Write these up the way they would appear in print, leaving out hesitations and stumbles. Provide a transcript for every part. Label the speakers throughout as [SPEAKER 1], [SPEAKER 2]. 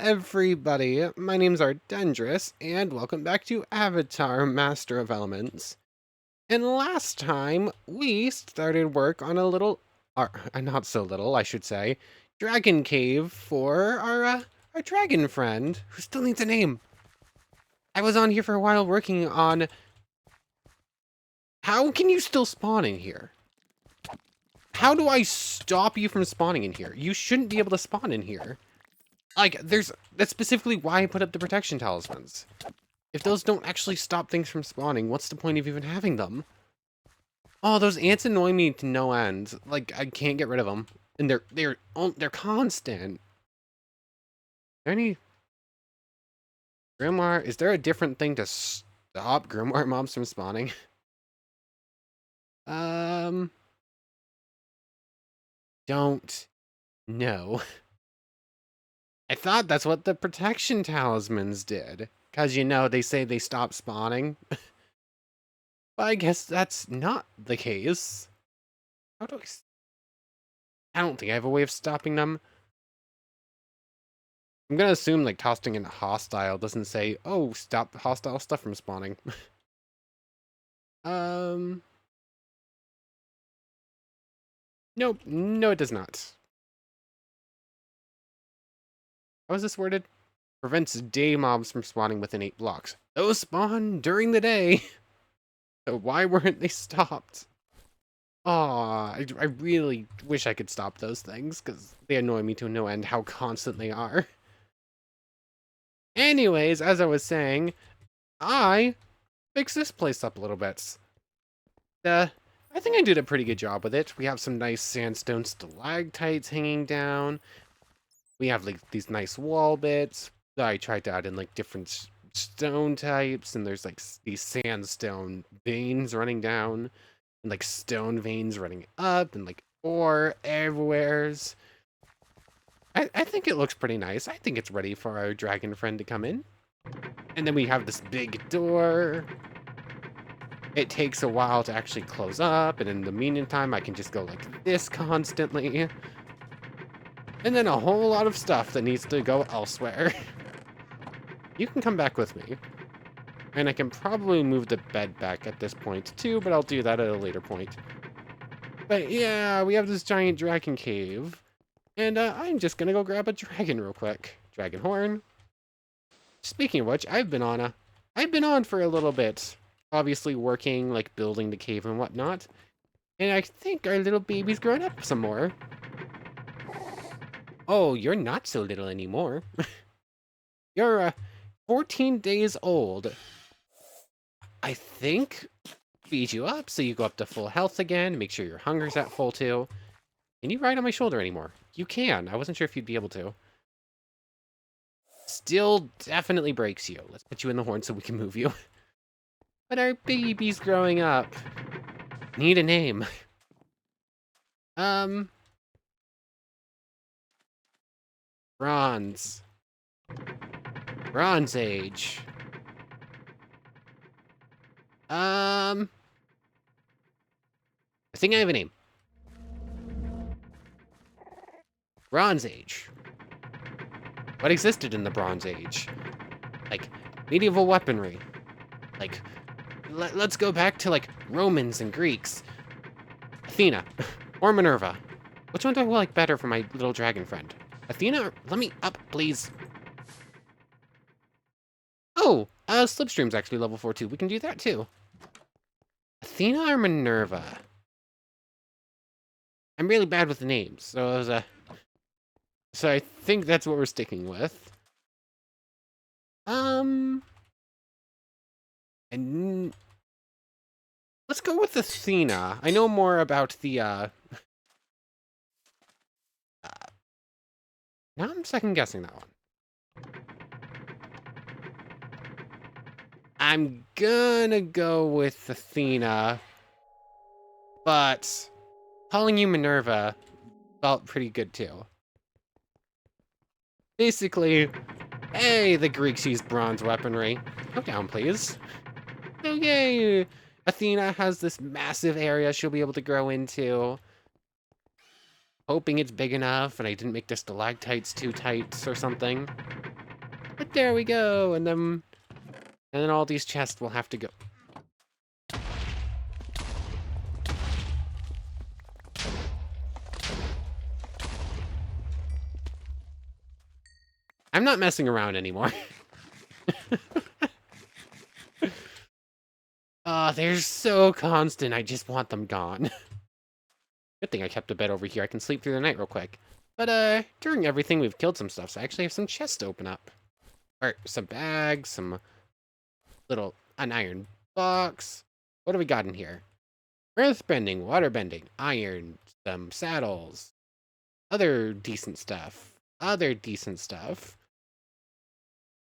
[SPEAKER 1] everybody, my name's Ardendris, and welcome back to Avatar Master of Elements. And last time, we started work on a little, not so little, I should say, dragon cave for our dragon friend, who still needs a name. I was on here for a while working on... How can you still spawn in here? How do I stop you from spawning in here? You shouldn't be able to spawn in here. Like, that's specifically why I put up the protection talismans. If those don't actually stop things from spawning, what's the point of even having them? Oh, those ants annoy me to no end. Like, I can't get rid of them. And they're constant. Is there any... Grimoire? Is there a different thing to stop Grimoire mobs from spawning? Don't know. I thought that's what the protection talismans did. Because, you know, they say they stop spawning. But I guess that's not the case. How do I don't think I have a way of stopping them. I'm gonna assume, like, tossing in hostile doesn't say, oh, stop hostile stuff from spawning. Nope. No, it does not. How is this worded? Prevents day mobs from spawning within 8 blocks. Those spawn during the day. So why weren't they stopped? Aw, I really wish I could stop those things, because they annoy me to no end how constant they are. Anyways, as I was saying, I fixed this place up a little bit. I think I did a pretty good job with it. We have some nice sandstone stalactites hanging down. We have, like, these nice wall bits. I tried to add in, like, different stone types, and there's, like, these sandstone veins running down, and, like, stone veins running up, and, like, ore everywheres. I think it looks pretty nice. I think it's ready for our dragon friend to come in. And then we have this big door. It takes a while to actually close up, and in the meantime, I can just go like this constantly. And then a whole lot of stuff that needs to go elsewhere. You can come back with me. And I can probably move the bed back at this point too, but I'll do that at a later point. But yeah, we have this giant dragon cave. And I'm just gonna go grab a dragon real quick. Dragon horn. Speaking of which, I've been on for a little bit. Obviously working, like building the cave and whatnot. And I think our little baby's grown up some more. Oh, you're not so little anymore. You're 14 days old. I think feed you up so you go up to full health again. Make sure your hunger's at full too. Can you ride on my shoulder anymore? You can. I wasn't sure if you'd be able to. Still definitely breaks you. Let's put you in the horn so we can move you. But our baby's growing up. Need a name. Bronze. Bronze Age. I think I have a name. Bronze Age. What existed in the Bronze Age? Like, medieval weaponry. Like, let's go back to, like, Romans and Greeks. Athena. Or Minerva. Which one do I like better for my little dragon friend? Athena, let me up, please. Oh, Slipstream's actually level 4 too. We can do that too. Athena or Minerva? I'm really bad with the names, so I think that's what we're sticking with. And let's go with Athena. I know more about the now I'm second guessing that one. I'm gonna go with Athena, but calling you Minerva felt pretty good too. Basically, hey, the Greeks used bronze weaponry. Go down, please. Oh, yay! Athena has this massive area she'll be able to grow into. Hoping it's big enough and I didn't make the stalactites too tight or something. There we go. And then all these chests will have to go. I'm not messing around anymore. They're so constant. I just want them gone. Good thing I kept a bed over here. I can sleep through the night real quick. But, during everything, we've killed some stuff, so I actually have some chests to open up. Alright, some bags, an iron box. What do we got in here? Earthbending, waterbending, iron, some saddles. Other decent stuff.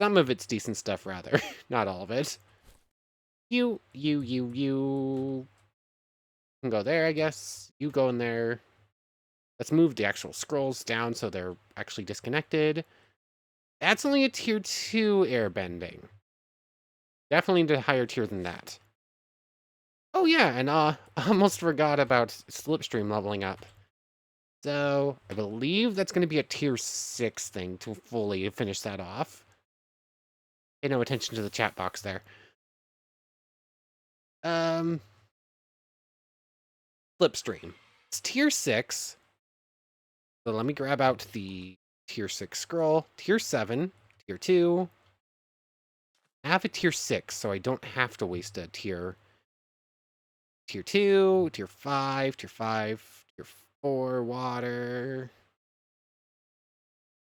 [SPEAKER 1] Some of it's decent stuff, rather. Not all of it. You can go there, I guess. You go in there. Let's move the actual scrolls down so they're actually disconnected. That's only a tier 2 airbending. Definitely into a higher tier than that. Oh yeah, and I almost forgot about slipstream leveling up. So I believe that's going to be a tier 6 thing to fully finish that off. Pay no attention to the chat box there. Slipstream. It's tier 6. So let me grab out the tier 6 scroll. Tier 7, tier 2. I have a tier 6, so I don't have to waste a tier 2, tier 5, tier 4 water.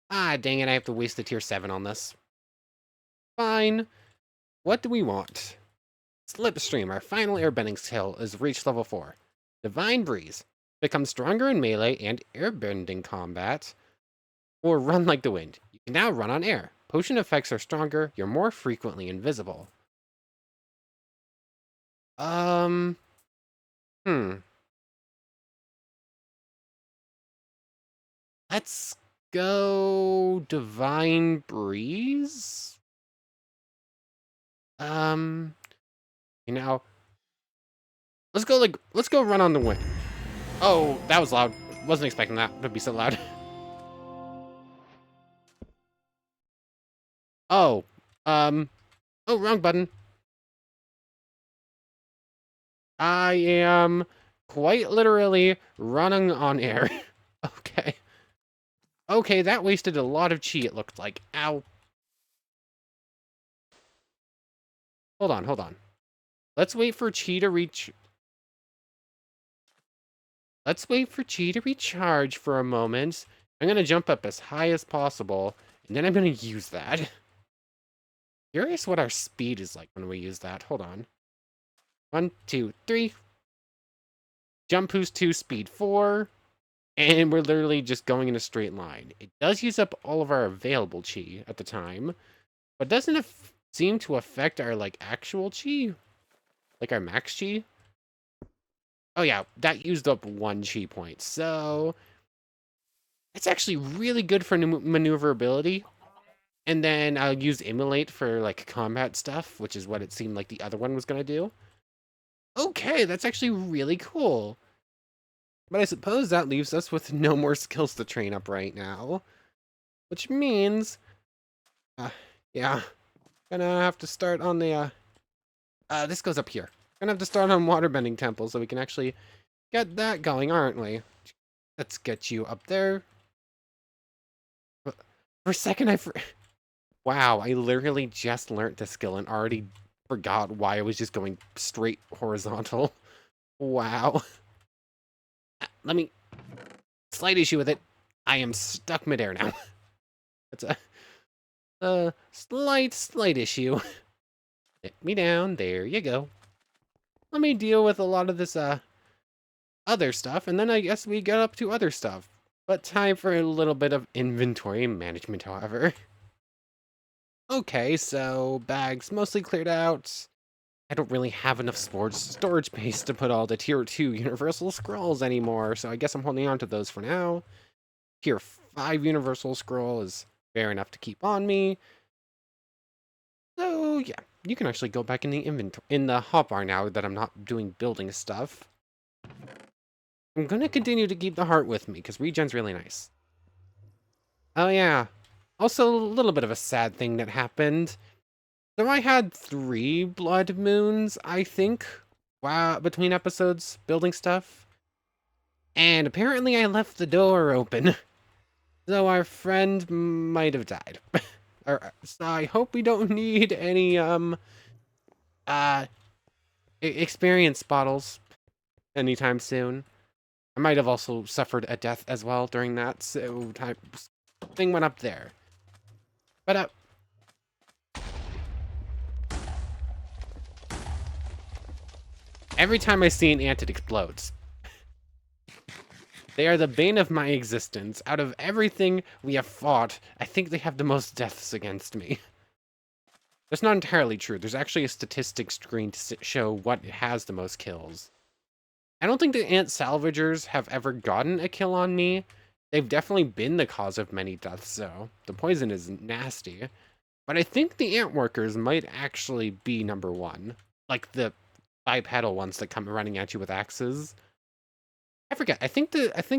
[SPEAKER 1] Ah, dang it, I have to waste the tier 7 on this. Fine. What do we want? Slipstream, our final airbending skill, is reached level 4. Divine Breeze. Become stronger in melee and airbending combat. Or run like the wind. You can now run on air. Potion effects are stronger. You're more frequently invisible. Let's go Divine Breeze. You know, let's go run on the wind. Oh, that was loud. Wasn't expecting that to be so loud. Oh, oh, wrong button. I am quite literally running on air. Okay. Okay, that wasted a lot of chi, it looked like. Ow. Hold on. Let's wait for chi to reach... Let's wait for chi to recharge for a moment. I'm gonna jump up as high as possible, and then I'm gonna use that. Curious what our speed is like when we use that. Hold on. 1, 2, 3. Jump boost 2, speed 4. And we're literally just going in a straight line. It does use up all of our available chi at the time, but doesn't seem to affect our, like, actual chi? Like, our max chi? Oh yeah, that used up 1 chi point, so... It's actually really good for maneuverability. And then I'll use Immolate for, like, combat stuff, which is what it seemed like the other one was gonna do. Okay, that's actually really cool. But I suppose that leaves us with no more skills to train up right now. Which means... yeah. Gonna have to start on the, this goes up here. Gonna have to start on Waterbending Temple so we can actually get that going, aren't we? Let's get you up there. For a second, wow, I literally just learned this skill and already forgot why I was just going straight horizontal. Wow. Let me... Slight issue with it. I am stuck midair now. That's a slight issue. Hit me down. There you go. Let me deal with a lot of this, other stuff, and then I guess we get up to other stuff. But time for a little bit of inventory management, however. Okay, so bags mostly cleared out. I don't really have enough storage space to put all the tier 2 universal scrolls anymore, so I guess I'm holding on to those for now. Tier 5 universal scroll is fair enough to keep on me. So yeah, you can actually go back in the inventory, in the hotbar now that I'm not doing building stuff. I'm gonna continue to keep the heart with me, because regen's really nice. Oh yeah. Also, a little bit of a sad thing that happened. So I had 3 blood moons, I think, wow, between episodes building stuff. And apparently I left the door open. So our friend might have died. So I hope we don't need any, uh, experience bottles anytime soon. I might have also suffered a death as well during that, so thing went up there. But, every time I see an ant, it explodes. They are the bane of my existence. Out of everything we have fought, I think they have the most deaths against me. That's not entirely true. There's actually a statistics screen to show what has the most kills. I don't think the ant salvagers have ever gotten a kill on me. They've definitely been the cause of many deaths, though. The poison is nasty. But I think the ant workers might actually be number 1. Like the bipedal ones that come running at you with axes. I forget. I think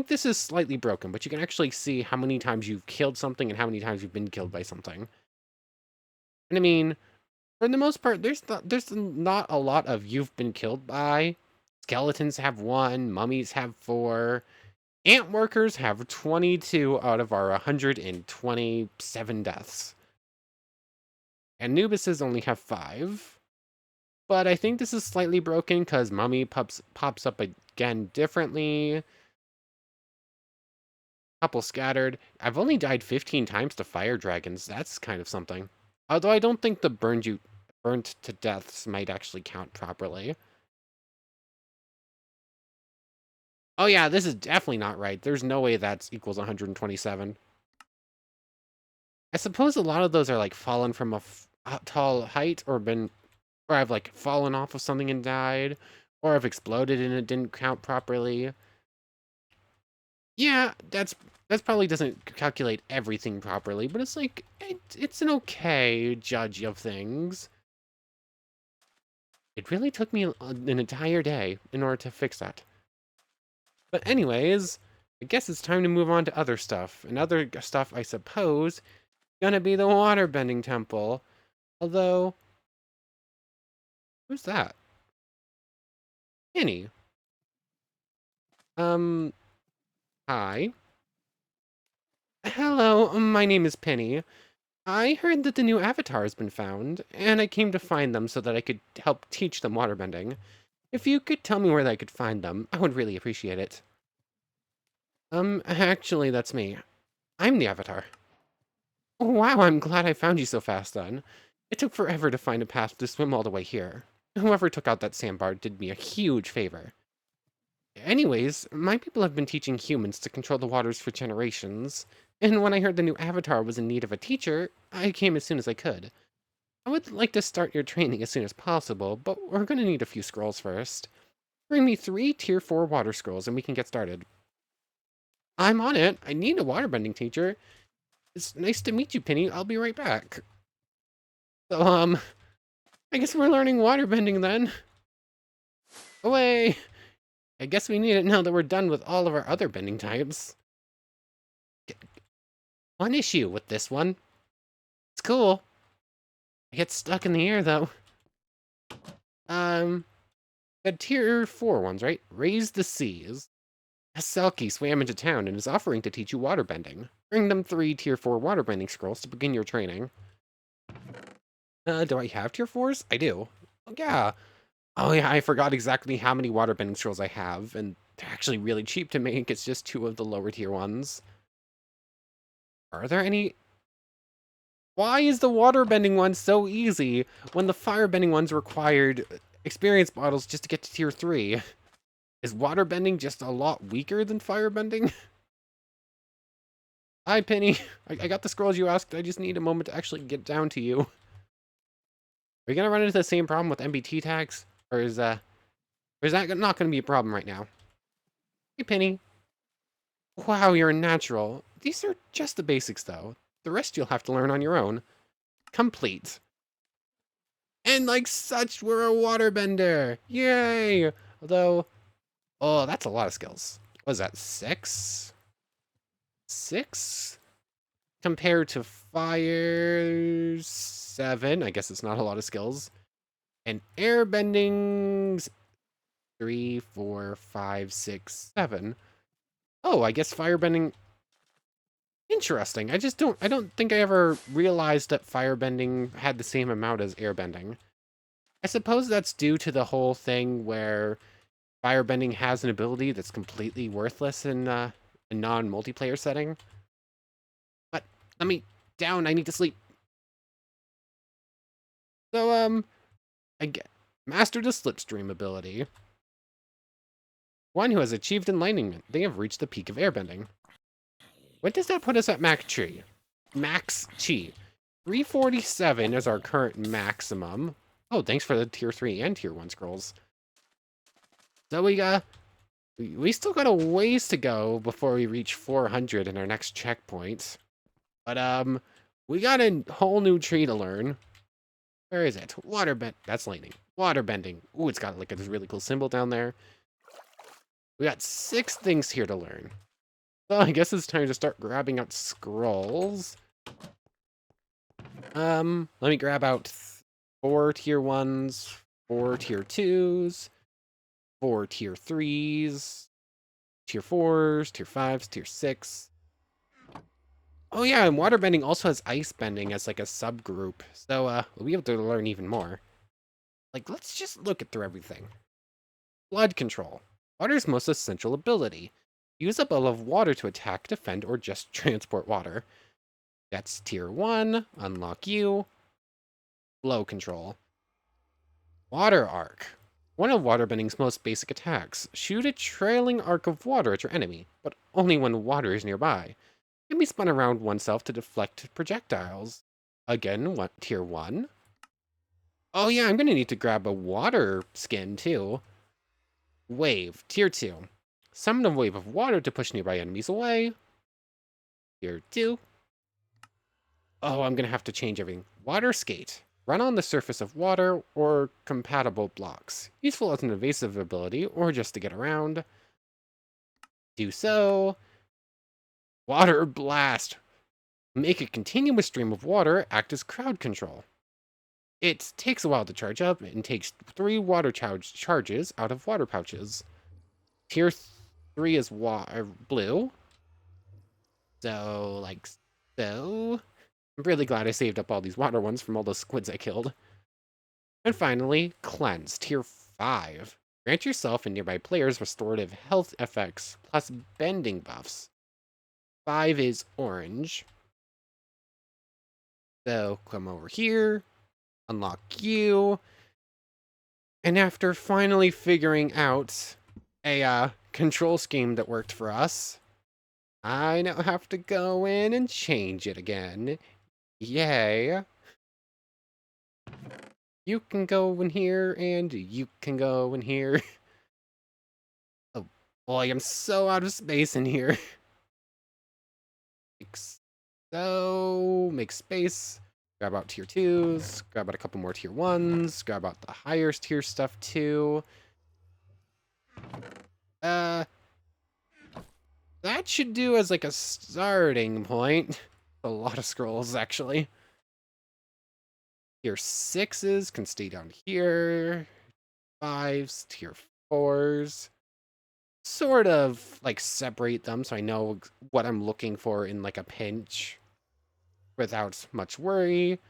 [SPEAKER 1] this is slightly broken, but you can actually see how many times you've killed something and how many times you've been killed by something. And I mean, for the most part, there's not a lot of you've been killed by. Skeletons have 1, mummies have 4, ant workers have 22 out of our 127 deaths. And Nubises only have 5. But I think this is slightly broken because mummy pops up again differently. Couple scattered. I've only died 15 times to fire dragons. That's kind of something. Although I don't think the burnt to deaths might actually count properly. Oh yeah, this is definitely not right. There's no way that equals 127. I suppose a lot of those are like fallen from a tall height or I've like fallen off of something and died, or I've exploded and it didn't count properly. Yeah, that's probably doesn't calculate everything properly, but it's like it's an okay judge of things. It really took me an entire day in order to fix that. But anyways, I guess it's time to move on to other stuff. And other stuff, I suppose, gonna be the Waterbending Temple. Although, who's that? Penny. Hi. Hello, my name is Penny. I heard that the new avatar has been found, and I came to find them so that I could help teach them waterbending. If you could tell me where I could find them, I would really appreciate it. Actually, that's me. I'm the avatar. Oh, wow, I'm glad I found you so fast then. It took forever to find a path to swim all the way here. Whoever took out that sandbar did me a huge favor. Anyways, my people have been teaching humans to control the waters for generations, and when I heard the new avatar was in need of a teacher, I came as soon as I could. I would like to start your training as soon as possible, but we're going to need a few scrolls first. Bring me 3 tier 4 water scrolls and we can get started. I'm on it. I need a waterbending teacher. It's nice to meet you, Penny. I'll be right back. So, I guess we're learning waterbending then. Away! I guess we need it now that we're done with all of our other bending types. One issue with this one. It's cool. I get stuck in the air, though. The tier 4 ones, right? Raise the Seas. Selkie swam into town and is offering to teach you waterbending. Bring them 3 tier 4 waterbending scrolls to begin your training. Do I have tier 4s? I do. Oh, yeah. Oh, yeah, I forgot exactly how many waterbending scrolls I have, and they're actually really cheap to make. It's just 2 of the lower tier ones. Are there any? Why is the waterbending one so easy when the firebending ones required experience bottles just to get to tier 3? Is waterbending just a lot weaker than firebending? Hi, Penny. I got the scrolls you asked. I just need a moment to actually get down to you. Are we gonna run into the same problem with MBT tags? Or is that not gonna be a problem right now? Hey, Penny. Wow, you're a natural. These are just the basics, though. The rest you'll have to learn on your own. Complete. And like such, we're a waterbender! Yay! Although, oh, that's a lot of skills. What is that, 6? 6? compared to fire 7. I guess it's not a lot of skills. And airbending's 3, 4, 5, 6, 7. Oh, I guess firebending. Interesting. I don't think I ever realized that firebending had the same amount as airbending. I suppose that's due to the whole thing where firebending has an ability that's completely worthless in a non-multiplayer setting. But let me down. I need to sleep. So I get mastered the slipstream ability. One who has achieved enlightenment. They have reached the peak of airbending. What does that put us at max chi? Max chi. 347 is our current maximum. Oh, thanks for the tier 3 and tier 1 scrolls. So we still got a ways to go before we reach 400 in our next checkpoint. But we got a whole new tree to learn. Where is it? Waterbend. That's lightning. Waterbending. Ooh, it's got like a really cool symbol down there. We got 6 things here to learn. So I guess it's time to start grabbing out scrolls. Let me grab out 4 tier 1s, 4 tier 2s, 4 tier 3s, tier 4s, tier 5s, tier 6. Oh yeah, and waterbending also has ice bending as like a subgroup. So we'll be able to learn even more. Like, let's just look through everything. Flood control. Water's most essential ability. Use a bubble of water to attack, defend, or just transport water. That's tier 1. Unlock you. Flow control. Water arc. One of waterbending's most basic attacks. Shoot a trailing arc of water at your enemy, but only when water is nearby. It can be spun around oneself to deflect projectiles. Again, tier 1. Oh yeah, I'm gonna need to grab a water skin too. Wave, tier 2. Summon a wave of water to push nearby enemies away. Tier 2. Oh, I'm gonna have to change everything. Water skate. Run on the surface of water or compatible blocks. Useful as an evasive ability or just to get around. Do so. Water blast. Make a continuous stream of water act as crowd control. It takes a while to charge up and takes 3 water charges out of water pouches. Tier 3 is blue. So, like so. I'm really glad I saved up all these water ones from all those squids I killed. And finally, cleanse, tier 5. Grant yourself and nearby players restorative health effects plus bending buffs. 5 is orange. So, come over here. Unlock you. And after finally figuring out a control scheme that worked for us, I now have to go in and change it again. Yay. You can go in here, and you can go in here. Oh boy, I'm so out of space in here. Like so, make space. Grab out tier 2s, grab out a couple more tier 1s, grab out the higher tier stuff too. That should do as like a starting point. A lot of scrolls, actually. Tier 6s can stay down here. 5s, tier 4s. Sort of like separate them so I know what I'm looking for in like a pinch without much worry.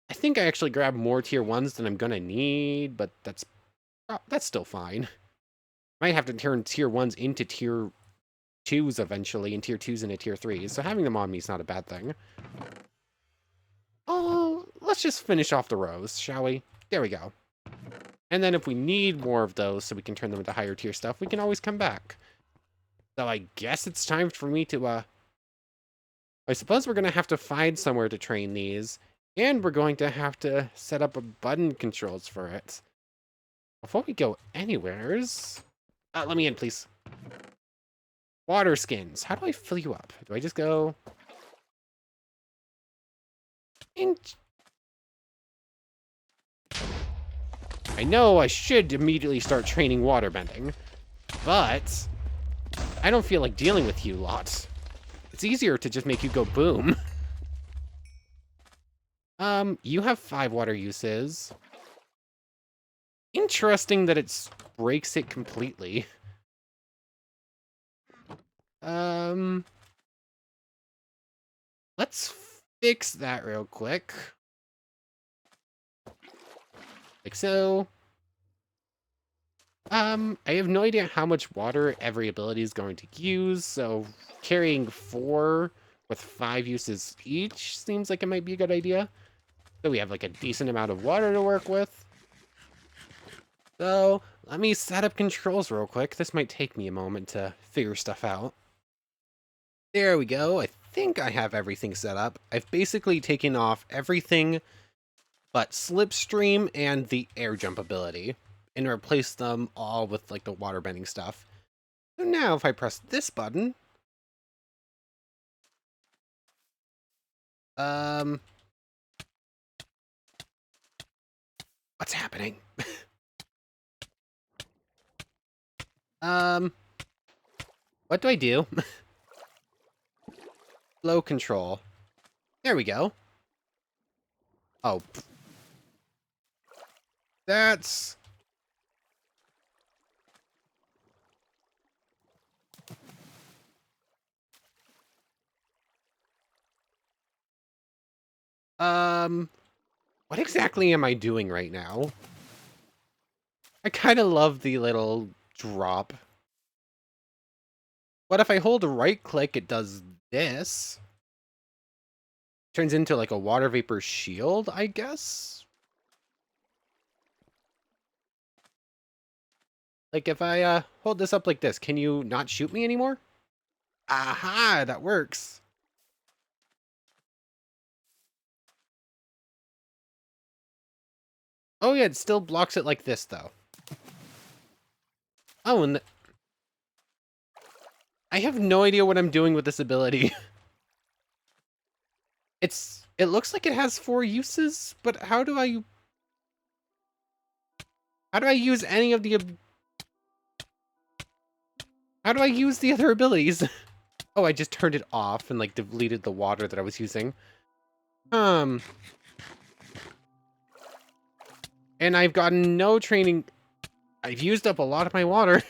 [SPEAKER 1] I think I actually grabbed more tier 1s than I'm gonna need, but that's still fine. Might have to turn tier 1s into tier 2s eventually, and tier 2s into tier 3s, so having them on me is not a bad thing. Oh, let's just finish off the rows, shall we? There we go. And then if we need more of those so we can turn them into higher tier stuff, we can always come back. So I guess it's time for me to, I suppose we're going to have to find somewhere to train these, and we're going to have to set up a button controls for it. Before we go anywheres, let me in, please. Water skins. How do I fill you up? Do I just go... I know I should immediately start training waterbending, but I don't feel like dealing with you lots. It's easier to just make you go boom. You have 5 water uses. Interesting that it breaks it completely. Let's fix that real quick. Like so. I have no idea how much water every ability is going to use, so carrying 4 with 5 uses each seems like it might be a good idea. So we have like a decent amount of water to work with. So let me set up controls real quick. This might take me a moment to figure stuff out. There we go. I think I have everything set up. I've basically taken off everything but Slipstream and the air jump ability and replaced them all with like the waterbending stuff. So now if I press this button, what's happening? What do I do? Flow control. There we go. Oh. That's... What exactly am I doing right now? I kind of love the little drop. What if I hold a right click, it does this? Turns into like a water vapor shield, I guess? Like if I hold this up like this, can you not shoot me anymore? Aha, that works. Oh yeah, it still blocks it like this though. Oh, and I have no idea what I'm doing with this ability. It looks like it has 4 uses, but how do I use any of the how do I use the other abilities? Oh, I just turned it off and like deleted the water that I was using. And I've gotten no training. I've used up a lot of my water.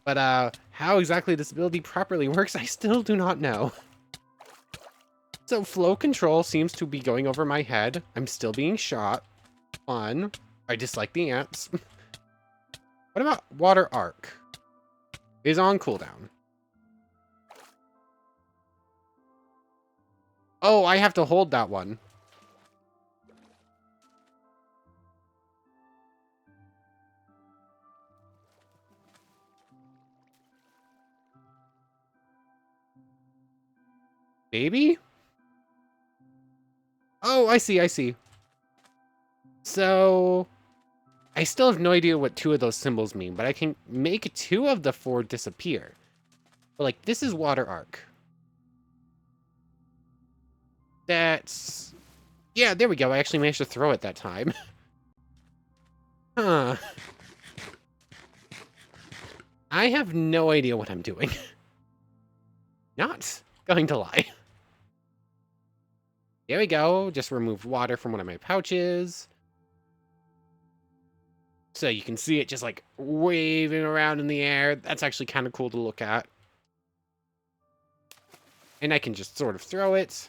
[SPEAKER 1] But how exactly this ability properly works, I still do not know. So flow control seems to be going over my head. I'm still being shot. Fun. I dislike the ants. What about water arc? Is on cooldown. Oh, I have to hold that one. Maybe? Oh, I see, I see. So, I still have no idea what 2 of those symbols mean, but I can make 2 of the 4 disappear. But like, this is water arc. That's... Yeah, there we go. I actually managed to throw it that time. Huh. I have no idea what I'm doing. Not going to lie. There we go. Just removed water from one of my pouches. So you can see it just like waving around in the air. That's actually kind of cool to look at. And I can just sort of throw it.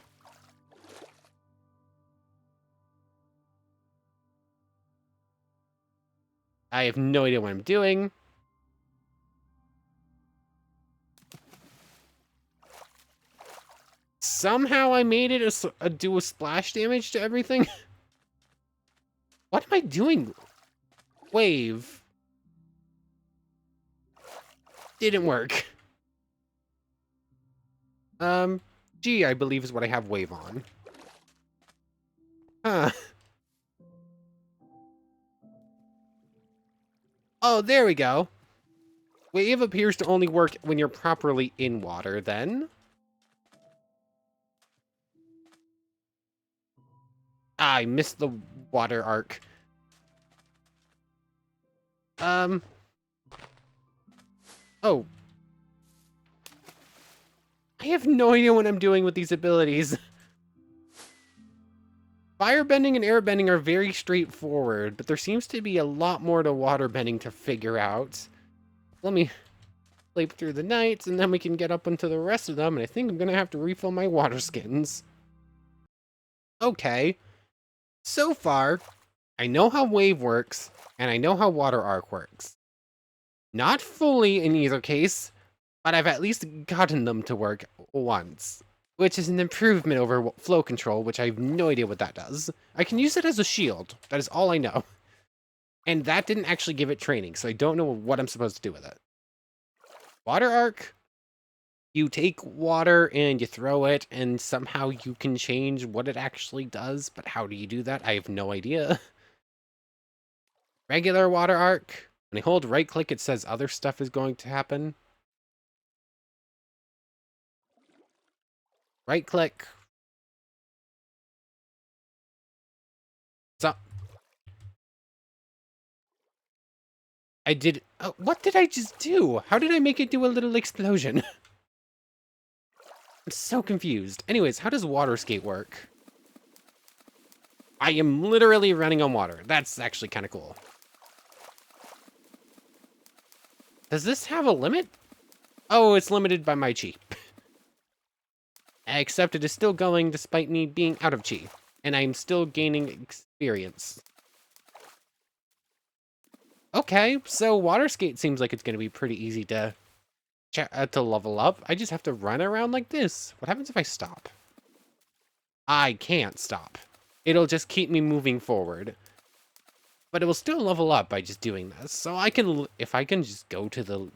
[SPEAKER 1] I have no idea what I'm doing. Somehow I made it do a splash damage to everything. What am I doing? Wave. Didn't work. G, I believe is what I have wave on. Huh. Oh, there we go. Wave appears to only work when you're properly in water, then. Ah, I missed the water arc. Oh. I have no idea what I'm doing with these abilities. Firebending and airbending are very straightforward, but there seems to be a lot more to waterbending to figure out. Let me sleep through the night, and then we can get up into the rest of them, and I think I'm gonna have to refill my water skins. Okay, so far, I know how wave works, and I know how water arc works. Not fully in either case, but I've at least gotten them to work once, which is an improvement over flow control, which I have no idea what that does. I can use it as a shield. That is all I know. And that didn't actually give it training, so I don't know what I'm supposed to do with it. Water arc, you take water and you throw it, and somehow you can change what it actually does, but how do you do that? I have no idea. Regular water arc, when I hold right click, it says other stuff is going to happen. Right click. So I did. What did I just do? How did I make it do a little explosion? I'm so confused. Anyways, how does water skate work? I am literally running on water. That's actually kind of cool. Does this have a limit? Oh, it's limited by my chi. Except it is still going despite me being out of chi. And I'm still gaining experience. Okay, so water skate seems like it's going to be pretty easy to level up. I just have to run around like this. What happens if I stop? I can't stop. It'll just keep me moving forward. But it will still level up by just doing this. So I can, if I can just go to the,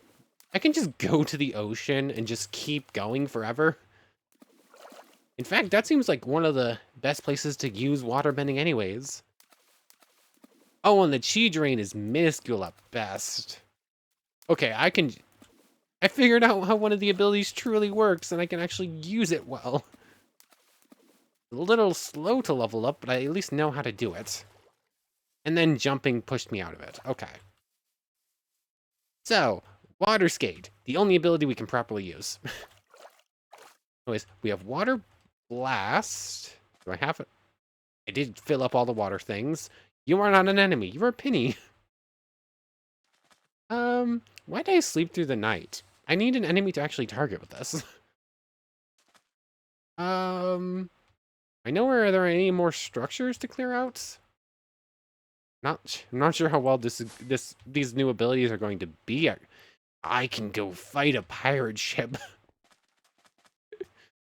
[SPEAKER 1] I can just go to the ocean and just keep going forever. In fact, that seems like one of the best places to use waterbending anyways. Oh, and the chi drain is minuscule at best. Okay, I figured out how one of the abilities truly works, and I can actually use it well. A little slow to level up, but I at least know how to do it. And then jumping pushed me out of it. Okay. So, water skate, the only ability we can properly use. Anyways, we have water blast. Do I have it? I did fill up all the water things. You are not an enemy. You're a penny. Why did I sleep through the night? I need an enemy to actually target with this. I know where are there any more structures to clear out? I'm not sure how well these new abilities are going to be. I can go fight a pirate ship.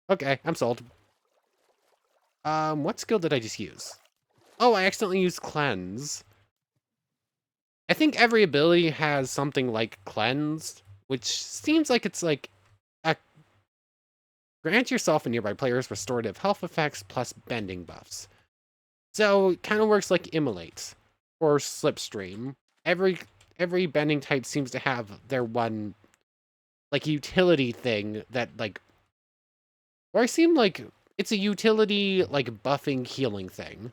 [SPEAKER 1] Okay, I'm sold. What skill did I just use? Oh, I accidentally used cleanse. I think every ability has something like cleanse, which seems like it's like a grant yourself and nearby players restorative health effects plus bending buffs. So it kind of works like immolate or slipstream. Every bending type seems to have their one like utility thing that like, or I seem like it's a utility like buffing healing thing.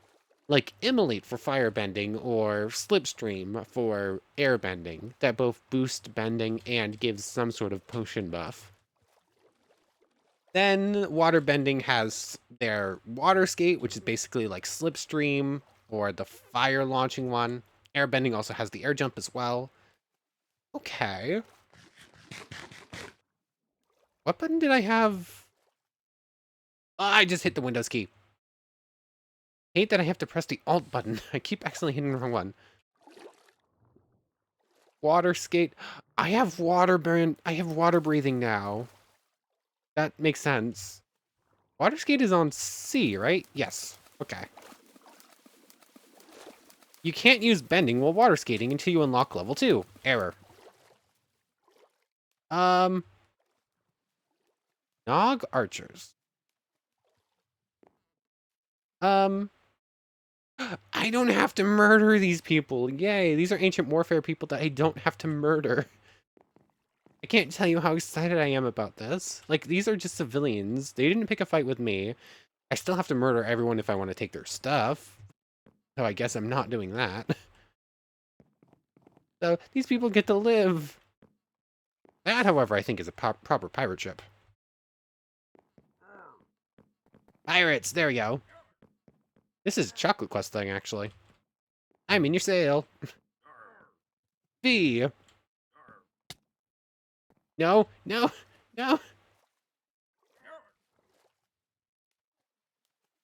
[SPEAKER 1] Like immolate for firebending or slipstream for airbending that both boost bending and gives some sort of potion buff. Then waterbending has their water skate, which is basically like slipstream or the fire launching one. Airbending also has the air jump as well. Okay. What button did I have? Oh, I just hit the Windows key. Hate that I have to press the Alt button. I keep accidentally hitting the wrong one. Water skate. I have water breathing now. That makes sense. Water skate is on C, right? Yes. Okay. You can't use bending while water skating until you unlock level 2. Error. Nog archers. I don't have to murder these people. Yay, these are ancient warfare people that I don't have to murder. I can't tell you how excited I am about this. Like, these are just civilians. They didn't pick a fight with me. I still have to murder everyone if I want to take their stuff. So I guess I'm not doing that. So these people get to live. That, however, I think is a proper pirate ship. Pirates, there we go. This is a chocolate quest thing, actually. I'm in your sail. V. No, no, no.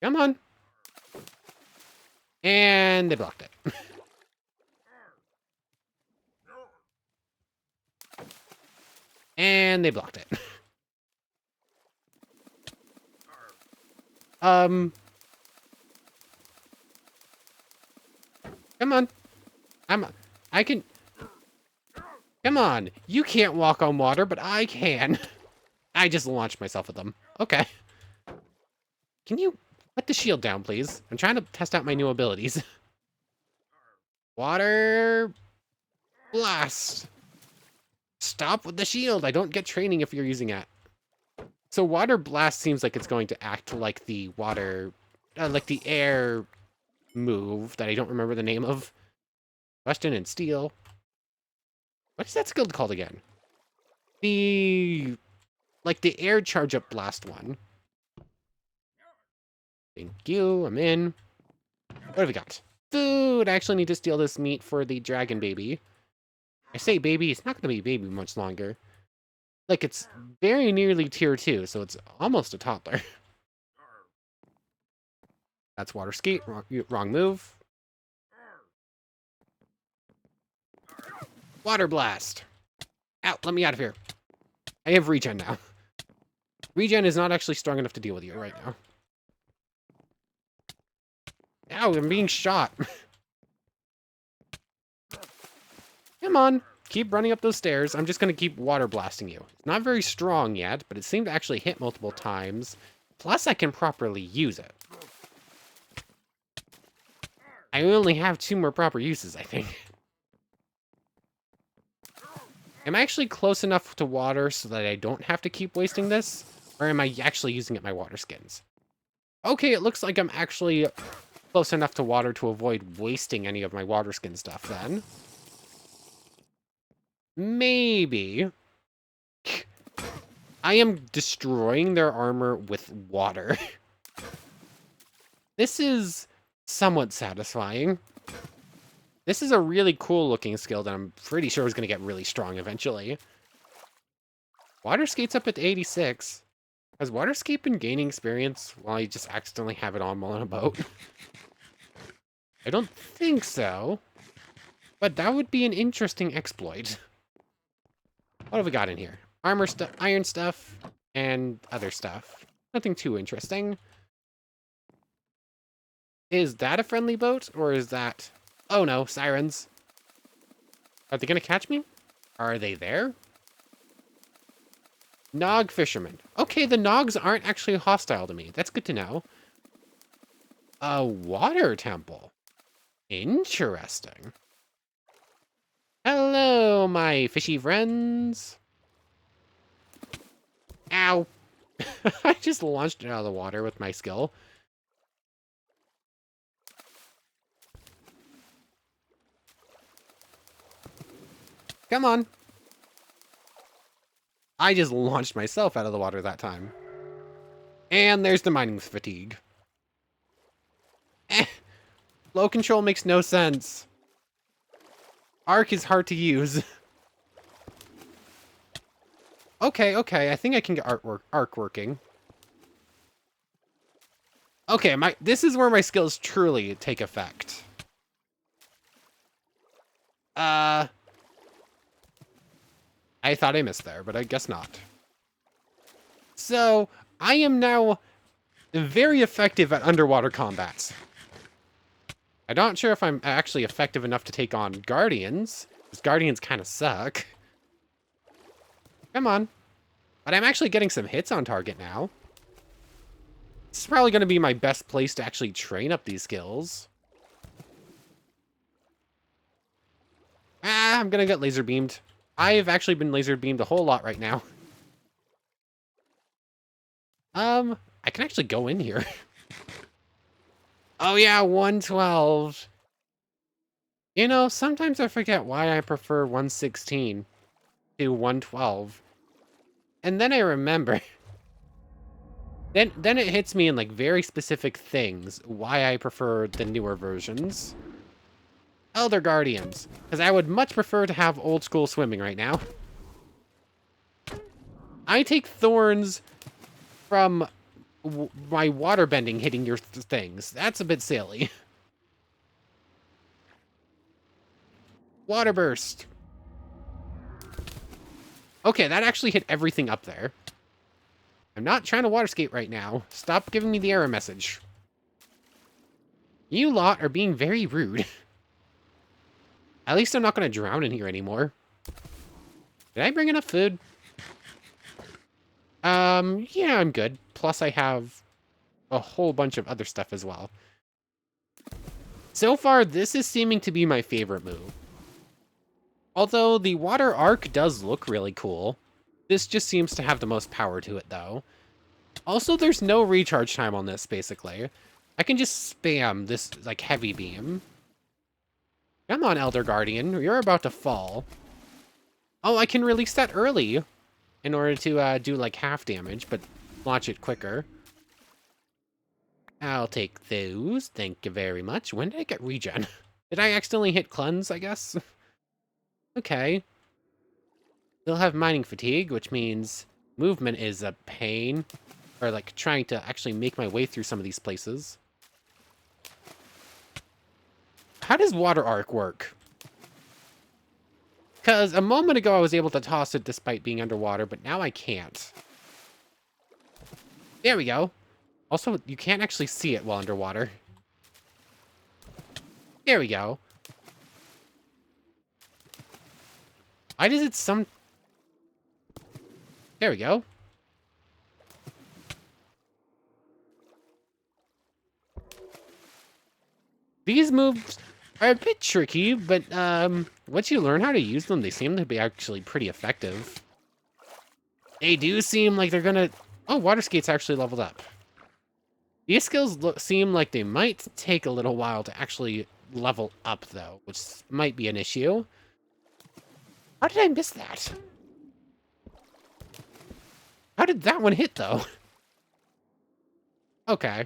[SPEAKER 1] Come on. And they blocked it. And they blocked it. Come on. I can... Come on. You can't walk on water, but I can. I just launched myself at them. Okay. Can you put the shield down, please? I'm trying to test out my new abilities. Water... Blast. Stop with the shield. I don't get training if you're using it. So water blast seems like it's going to act like the water... like the air move that I don't remember the name of. Question and steel. What is that skill called again? The... like the air charge up blast one. Thank you, I'm in. What have we got? Food! I actually need to steal this meat for the dragon baby. I say baby, it's not going to be baby much longer. Like, it's very nearly tier 2, so it's almost a toddler. That's water skate, wrong move. Water blast! Out, let me out of here. I have regen now. Regen is not actually strong enough to deal with you right now. Ow, I'm being shot. Come on, keep running up those stairs. I'm just going to keep water blasting you. It's not very strong yet, but it seemed to actually hit multiple times. Plus, I can properly use it. I only have 2 more proper uses, I think. Am I actually close enough to water so that I don't have to keep wasting this? Or am I actually using it my water skins? Okay, it looks like I'm actually close enough to water to avoid wasting any of my water skin stuff then. Maybe. I am destroying their armor with water. This is somewhat satisfying. This is a really cool looking skill that I'm pretty sure is going to get really strong eventually. Water skate's up at 86. Has water skate been gaining experience while you just accidentally have it on while on a boat? I don't think so. But that would be an interesting exploit. What have we got in here? Armor stuff, iron stuff, and other stuff. Nothing too interesting. Is that a friendly boat, or is that... Oh no, sirens. Are they gonna catch me? Are they there? Nog fisherman. Okay, the Nogs aren't actually hostile to me. That's good to know. A water temple. Interesting. Hello, my fishy friends. Ow. I just launched it out of the water with my skill. Come on. I just launched myself out of the water that time. And there's the mining fatigue. Flow control makes no sense. Arc is hard to use. Okay, I think I can get arc working. Okay, this is where my skills truly take effect. I thought I missed there, but I guess not. So, I am now very effective at underwater combats. I'm not sure if I'm actually effective enough to take on Guardians, because Guardians kind of suck. Come on. But I'm actually getting some hits on target now. This is probably going to be my best place to actually train up these skills. Ah, I'm going to get laser beamed. I've actually been laser beamed a whole lot right now. I can actually go in here. Oh yeah, 112. You know, sometimes I forget why I prefer 116 to 112. And then I remember. Then it hits me in like very specific things why I prefer the newer versions. Elder Guardians, because I would much prefer to have old school swimming right now. I take thorns from my waterbending hitting your things. That's a bit silly. Water burst. Okay, that actually hit everything up there. I'm not trying to water skate right now. Stop giving me the error message. You lot are being very rude. At least I'm not going to drown in here anymore. Did I bring enough food? Yeah, I'm good. Plus I have a whole bunch of other stuff as well. So far, this is seeming to be my favorite move. Although the water arc does look really cool. This just seems to have the most power to it, though. Also, there's no recharge time on this, basically. I can just spam this, like, heavy beam. Come on, Elder Guardian. You're about to fall. Oh, I can release that early in order to do, like, half damage, but launch it quicker. I'll take those. Thank you very much. When did I get regen? Did I accidentally hit cleanse, I guess? Okay. Still have mining fatigue, which means movement is a pain. Or, like, trying to actually make my way through some of these places. How does water arc work? Because a moment ago I was able to toss it despite being underwater, but now I can't. There we go. Also, you can't actually see it while underwater. There we go. Why does it some... There we go. These moves are a bit tricky, but once you learn how to use them, they seem to be actually pretty effective. They do seem like they're gonna... Oh, water skates actually leveled up. These skills seem like they might take a little while to actually level up, though, which might be an issue. How did I miss that? How did that one hit, though? Okay.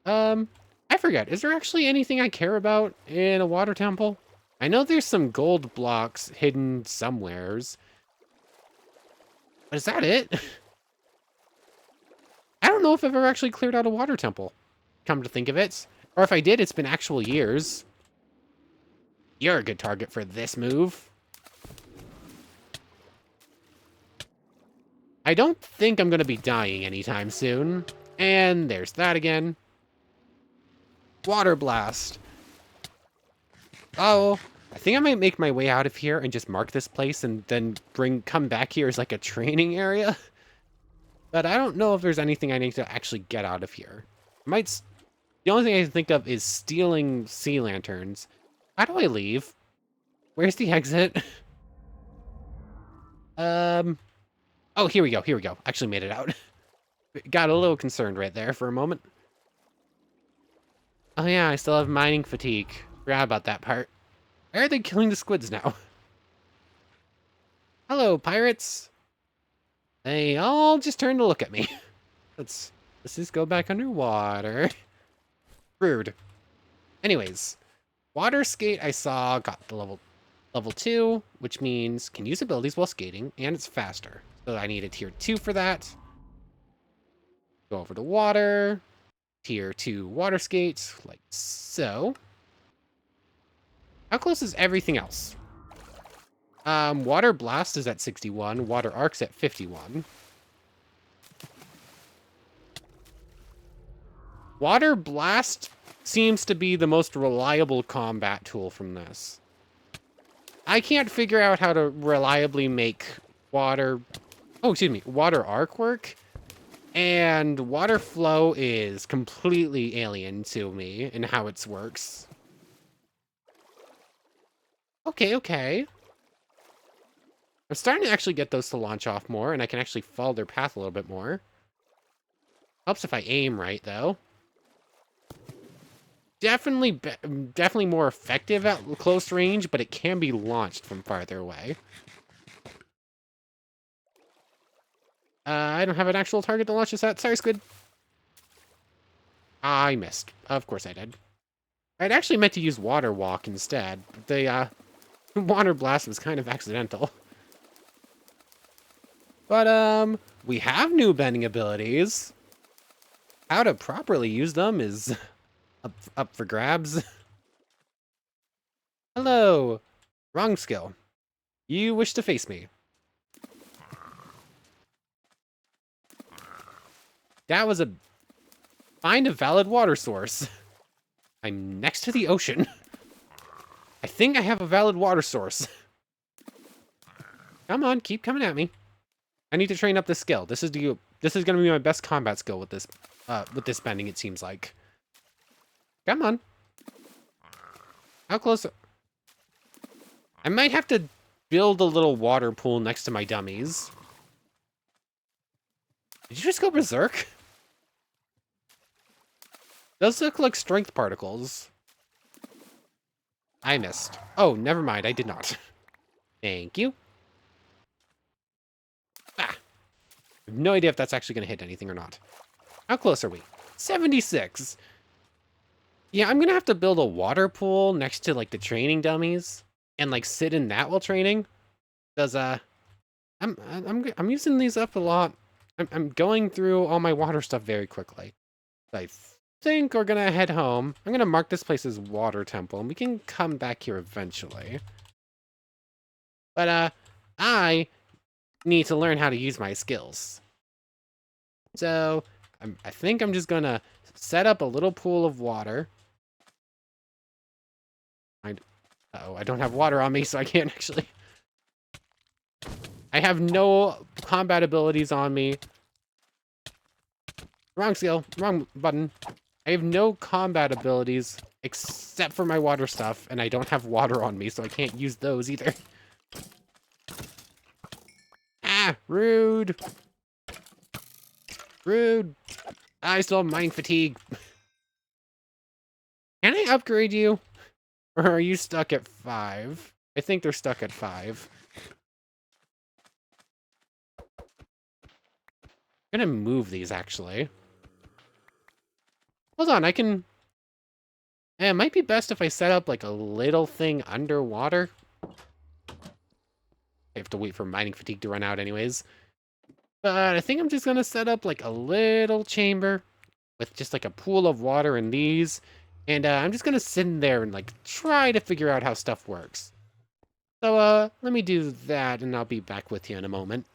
[SPEAKER 1] I forget. Is there actually anything I care about in a water temple? I know there's some gold blocks hidden somewheres. But is that it? I don't know if I've ever actually cleared out a water temple, come to think of it. Or if I did, it's been actual years. You're a good target for this move. I don't think I'm going to be dying anytime soon. And there's that again. Water blast. Oh, I think I might make my way out of here and just mark this place and then come back here as like a training area. But I don't know if there's anything I need to actually get out of here. The only thing I can think of is stealing sea lanterns. How do I leave? Where's the exit? Oh, here we go. Here we go. Actually made it out. Got a little concerned right there for a moment. Oh yeah, I still have mining fatigue. Forgot about that part. Why are they killing the squids now? Hello, pirates. They all just turned to look at me. Let's just go back underwater. Rude. Anyways, water skate I saw got the level 2, which means can use abilities while skating, and it's faster. So I need a tier 2 for that. Go over to water. Tier 2 water skate, like so. How close is everything else? Water blast is at 61. Water arc's at 51. Water blast seems to be the most reliable combat tool from this. I can't figure out how to reliably make water arc work. And water flow is completely alien to me in how it works. Okay. I'm starting to actually get those to launch off more, and I can actually follow their path a little bit more. Helps if I aim right, though. Definitely more effective at close range, but it can be launched from farther away. I don't have an actual target to launch this at. Sorry, Squid. I missed. Of course I did. I'd actually meant to use Water Walk instead. The, Water Blast was kind of accidental. But, we have new bending abilities. How to properly use them is up for grabs. Hello. Wrong skill. You wish to face me. That was a... Find a valid water source. I'm next to the ocean. I think I have a valid water source. Come on, keep coming at me. I need to train up this skill. This is going to be my best combat skill with this bending, it seems like. Come on. How close? I might have to build a little water pool next to my dummies. Did you just go berserk? Those look like strength particles. I missed. Oh, never mind. I did not. Thank you. Ah. I have no idea if that's actually going to hit anything or not. How close are we? 76. Yeah, I'm going to have to build a water pool next to, like, the training dummies. And, like, sit in that while training. Because, I'm using these up a lot. I'm going through all my water stuff very quickly. I think we're gonna head home. I'm gonna mark this place as Water Temple, and we can come back here eventually. But, I need to learn how to use my skills. So, I think I'm just gonna set up a little pool of water. Uh-oh, I don't have water on me, so I can't actually... I have no combat abilities on me. Wrong skill. Wrong button. I have no combat abilities except for my water stuff, and I don't have water on me, so I can't use those either. Ah, rude. Rude. I still have mind fatigue. Can I upgrade you? Or are you stuck at 5? I think they're stuck at 5. I'm gonna move these, actually. Hold on, I can... Yeah, it might be best if I set up, like, a little thing underwater. I have to wait for mining fatigue to run out anyways. But I think I'm just gonna set up, like, a little chamber with just, like, a pool of water in these. And I'm just gonna sit in there and, like, try to figure out how stuff works. So, let me do that, and I'll be back with you in a moment.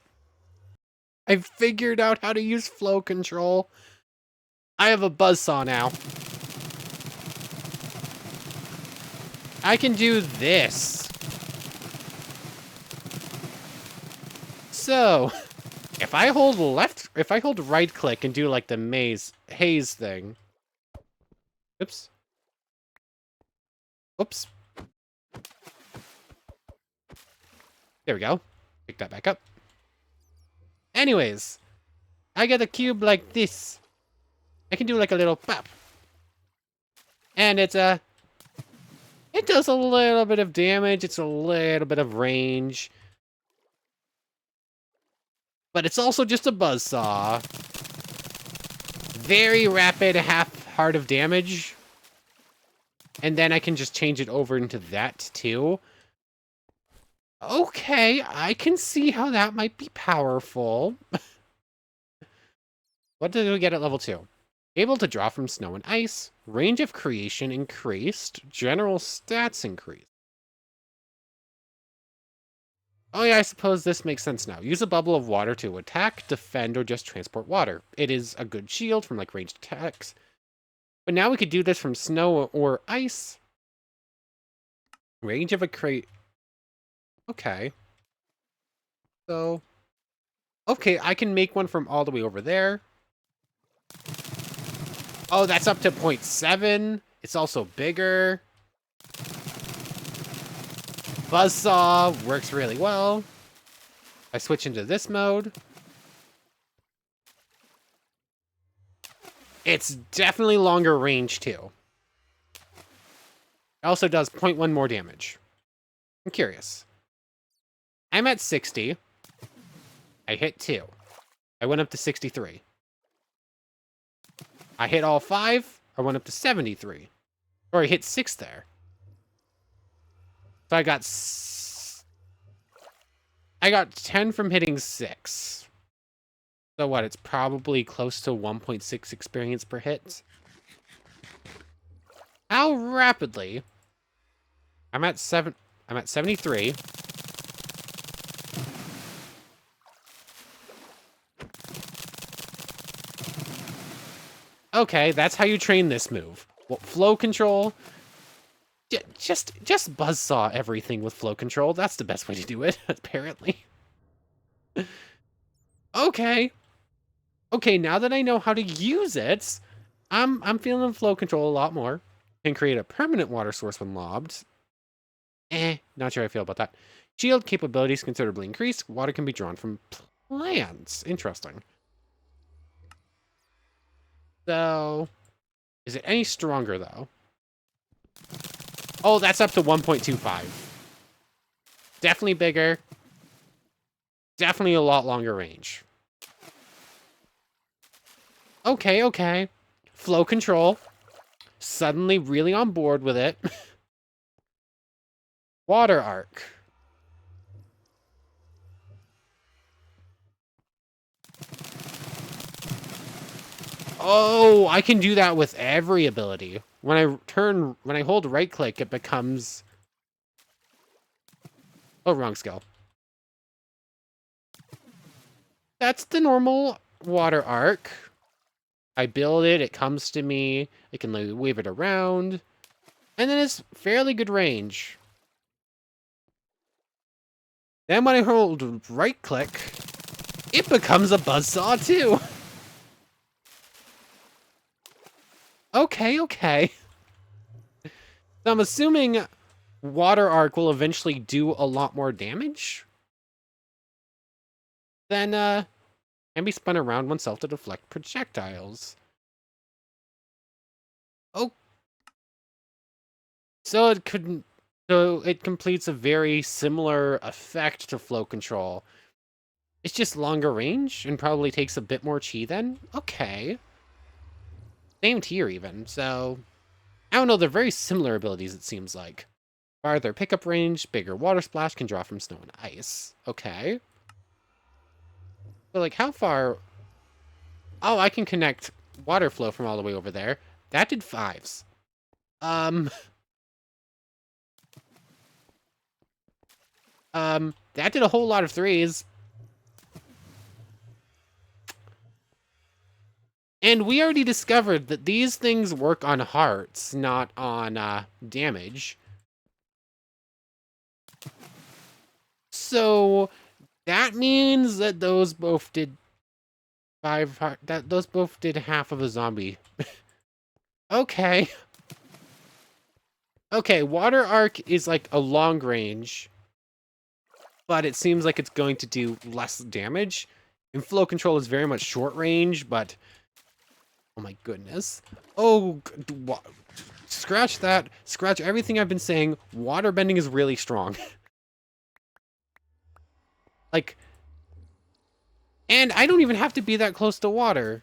[SPEAKER 1] I've figured out how to use flow control. I have a buzzsaw now. I can do this. So, if I hold right click and do like the haze thing. Oops. Oops. There we go. Pick that back up. Anyways, I get a cube like this. I can do like a little pop. And it does a little bit of damage. It's a little bit of range. But it's also just a buzzsaw. Very rapid half heart of damage. And then I can just change it over into that too. Okay, I can see how that might be powerful. What did we get at level 2? Able to draw from snow and ice. Range of creation increased. General stats increased. Oh yeah, I suppose this makes sense now. Use a bubble of water to attack, defend, or just transport water. It is a good shield from like ranged attacks. But now we could do this from snow or ice. Range of a crate. Okay. So. Okay, I can make one from all the way over there. Oh, that's up to 0.7. It's also bigger. Buzzsaw works really well. I switch into this mode. It's definitely longer range too. It also does 0.1 more damage. I'm curious. I'm at 60. I hit 2. I went up to 63. I hit all 5. I went up to 73. Or I hit 6 there. So I got 10 from hitting 6. So what? It's probably close to 1.6 experience per hit. How rapidly? I'm at 73. Okay, that's how you train this move. Well, flow control. Just buzzsaw everything with flow control. That's the best way to do it, apparently. Okay. Okay, now that I know how to use it, I'm feeling flow control a lot more. Can create a permanent water source when lobbed. Not sure how I feel about that. Shield capabilities considerably increased. Water can be drawn from plants. Interesting. So, is it any stronger, though? Oh, that's up to 1.25. Definitely bigger. Definitely a lot longer range. Okay, okay. Flow control. Suddenly really on board with it. Water arc. Oh, I can do that with every ability. When I hold right click, it becomes... Oh, wrong skill. That's the normal water arc. I build it, it comes to me, I can like, wave it around, and then it's fairly good range. Then when I hold right click, it becomes a buzzsaw too. Okay, okay. So I'm assuming water arc will eventually do a lot more damage. Then, can be spun around oneself to deflect projectiles. Oh. So it completes a very similar effect to flow control. It's just longer range and probably takes a bit more chi then? Okay. Same tier even, so... I don't know, they're very similar abilities it seems like. Farther pickup range, bigger water splash, can draw from snow and ice. Okay. So like how far... Oh, I can connect water flow from all the way over there. That did 5s. That did a whole lot of 3s. And we already discovered that these things work on hearts, not on damage. So that means that those both did those both did half of a zombie. Okay. Okay, water arc is like a long range, but it seems like it's going to do less damage. And flow control is very much short range, but oh my goodness. Oh, scratch that. Scratch everything I've been saying. Waterbending is really strong. Like, and I don't even have to be that close to water.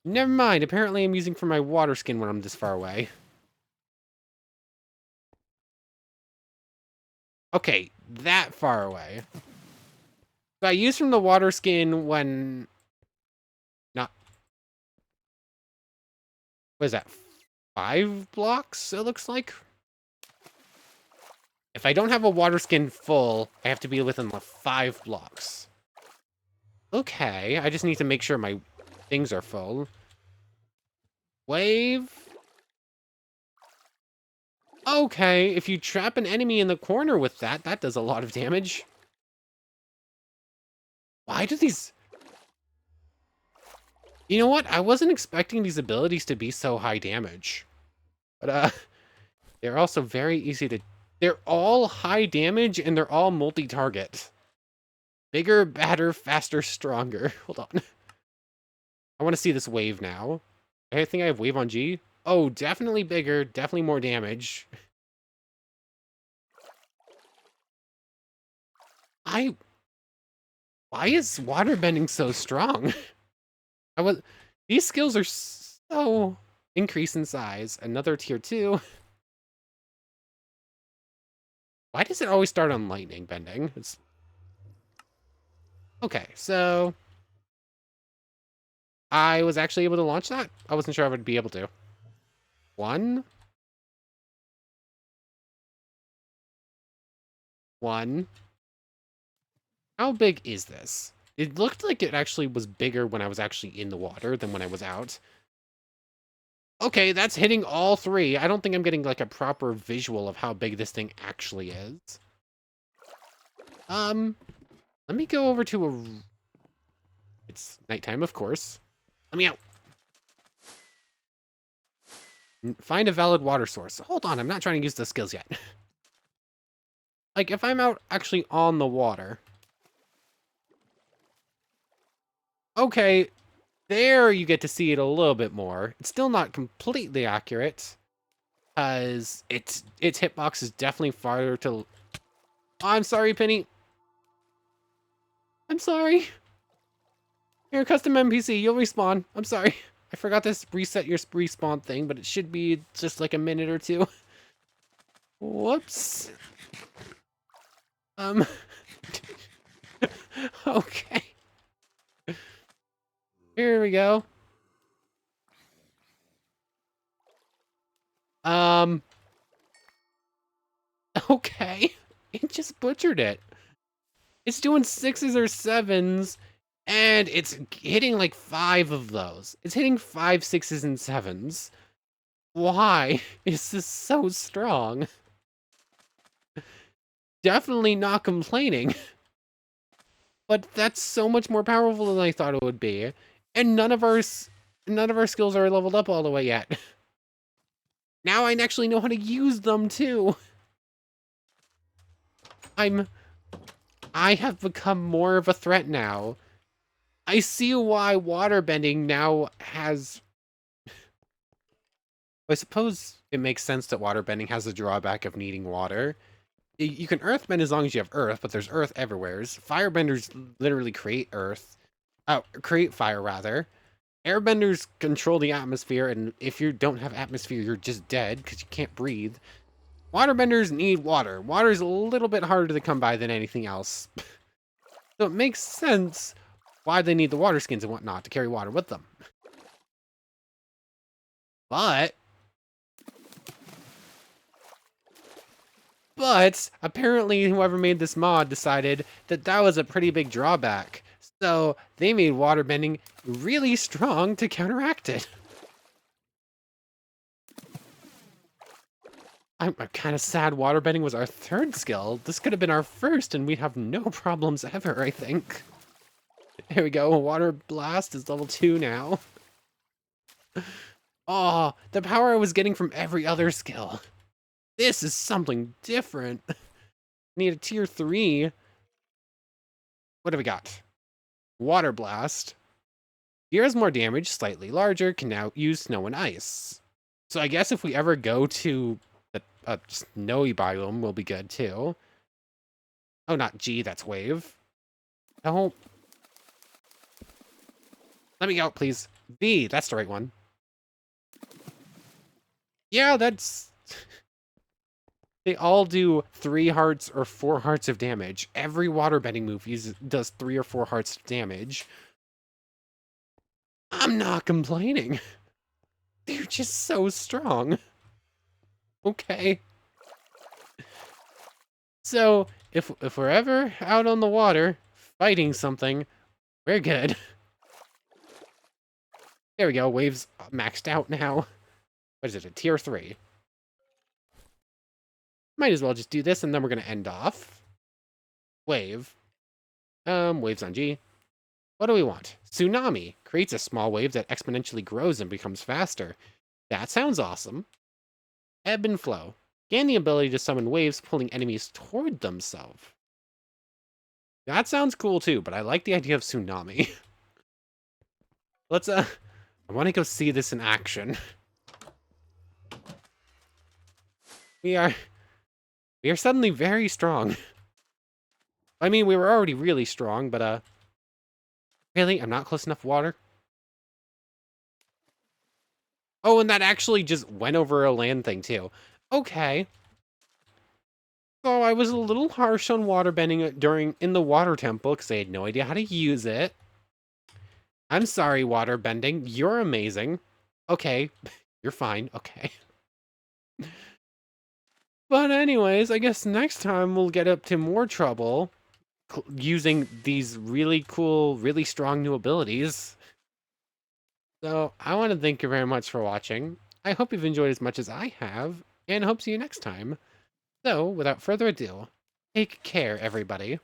[SPEAKER 1] Never mind. Apparently I'm using for my water skin when I'm this far away. Okay, that far away. So I use from the water skin when... Not... What is that? 5 blocks, it looks like? If I don't have a water skin full, I have to be within the 5 blocks. Okay, I just need to make sure my things are full. Wave. Okay, if you trap an enemy in the corner with that, that does a lot of damage. Why do these... You know what? I wasn't expecting these abilities to be so high damage. But, they're also very easy to... They're all high damage, and they're all multi-target. Bigger, badder, faster, stronger. Hold on. I want to see this wave now. I think I have wave on G. Oh, definitely bigger, definitely more damage. Why is waterbending so strong? I was. These skills are so increase in size. Another tier 2. Why does it always start on lightning bending? It's okay. So I was actually able to launch that. I wasn't sure I would be able to. One. How big is this? It looked like it actually was bigger when I was actually in the water than when I was out. Okay, that's hitting all 3. I don't think I'm getting like a proper visual of how big this thing actually is. Let me go over to a... It's nighttime, of course. Let me out. Find a valid water source. Hold on, I'm not trying to use the skills yet. Like, if I'm out actually on the water... Okay, there you get to see it a little bit more. It's still not completely accurate, because its hitbox is definitely farther to... Oh, I'm sorry, Penny. I'm sorry. You're a custom NPC. You'll respawn. I'm sorry. I forgot to reset your respawn thing, but it should be just like a minute or 2. Whoops. Okay. Here we go. Okay. It just butchered it. It's doing 6s or 7s, and it's hitting like 5 of those. It's hitting 5 6s and 7s. Why is this so strong? Definitely not complaining. But that's so much more powerful than I thought it would be. And none of our skills are leveled up all the way yet. Now I actually know how to use them too. I have become more of a threat now. I see why waterbending now has... I suppose it makes sense that waterbending has the drawback of needing water. You can earthbend as long as you have earth, but there's earth everywhere. Firebenders literally create earth. Create fire, rather. Airbenders control the atmosphere, and if you don't have atmosphere, you're just dead, because you can't breathe. Waterbenders need water. Water's a little bit harder to come by than anything else. So it makes sense why they need the water skins and whatnot to carry water with them. But apparently whoever made this mod decided that that was a pretty big drawback. So they made waterbending really strong to counteract it. I'm kind of sad waterbending was our 3rd skill. This could have been our 1st and we'd have no problems ever, I think. Here we go, Water Blast is level 2 now. Oh, the power I was getting from every other skill. This is something different. Need a tier 3. What have we got? Water Blast. Deals more damage, slightly larger, can now use snow and ice. So I guess if we ever go to a snowy biome, we'll be good too. Oh, not G, that's wave. Don't. Let me out, please. B, that's the right one. Yeah, that's... They all do 3 hearts or 4 hearts of damage. Every waterbending move does 3 or 4 hearts of damage. I'm not complaining. They're just so strong. Okay. So, if we're ever out on the water, fighting something, we're good. There we go, waves maxed out now. What is it, a tier 3? Might as well just do this, and then we're gonna end off. Wave. Waves on G. What do we want? Tsunami. Creates a small wave that exponentially grows and becomes faster. That sounds awesome. Ebb and flow. Gain the ability to summon waves, pulling enemies toward themselves. That sounds cool too, but I like the idea of tsunami. Let's, I want to go see this in action. We are suddenly very strong. I mean, we were already really strong, but, Really? I'm not close enough to water? Oh, and that actually just went over a land thing, too. Okay. So I was a little harsh on waterbending in the water temple because I had no idea how to use it. I'm sorry, waterbending. You're amazing. Okay. You're fine. Okay. But anyways, I guess next time we'll get up to more trouble using these really cool, really strong new abilities. So I want to thank you very much for watching. I hope you've enjoyed as much as I have, and hope to see you next time. So without further ado, take care, everybody.